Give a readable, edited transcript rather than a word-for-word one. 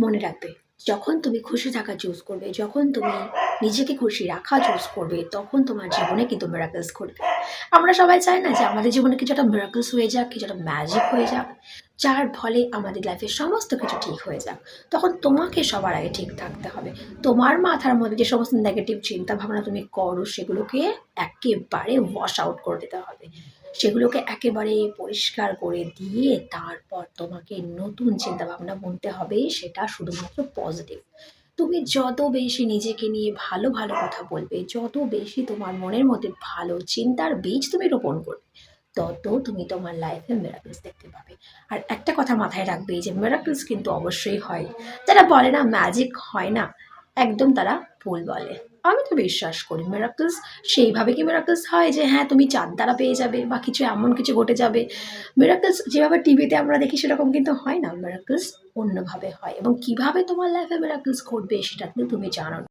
মনে রাখবে, যখন তুমি খুশি থাকা চুজ করবে, যখন তুমি নিজেকে খুশি রাখা চুজ করবে, তখন তোমার জীবনে কিন্তু মিরাকলস ঘটবে। আমরা সবাই চাই না যে আমাদের জীবনে কিছু একটা মিরাকলস হয়ে যাক, কিছু একটা ম্যাজিক হয়ে যাক, যার ফলে আমাদের লাইফের সমস্ত কিছু ঠিক হয়ে যাক। তখন তোমাকে সবার আগে ঠিক থাকতে হবে। তোমার মাথার মধ্যে যে সমস্ত নেগেটিভ চিন্তা ভাবনা তুমি করো, সেগুলোকে একেবারে ওয়াশ আউট করে দিতে হবে। সেগুলোকে একেবারে পরিষ্কার করে দিয়ে তারপর তোমাকে নতুন চিন্তাভাবনা বুনতে হবে, সেটা শুধুমাত্র পজিটিভ। তুমি যত বেশি নিজেকে নিয়ে ভালো ভালো কথা বলবে, যত বেশি তোমার মনের মধ্যে ভালো চিন্তার বীজ তুমি রোপণ করবে, তত তুমি তোমার লাইফে মিরাকলস দেখতে পাবে। আর একটা কথা মাথায় রাখবে যে মিরাকলস কিন্তু অবশ্যই হয়। যারা বলে না ম্যাজিক হয় না, একদম তারা ভুল বলে। আমি তো বিশ্বাস করি মিরাকলস সেইভাবে কি মিরাকলস হয় যে হ্যাঁ তুমি চাঁদ দ্বারা পেয়ে যাবে বা কিছু এমন কিছু ঘটে যাবে। মিরাকলস যেভাবে টিভিতে আমরা দেখি সেরকম কিন্তু হয় না। মিরাকলস অন্যভাবে হয়, এবং কিভাবে তোমার লাইফে মিরাকলস ঘটবে সেটা কিন্তু তুমি জানো না।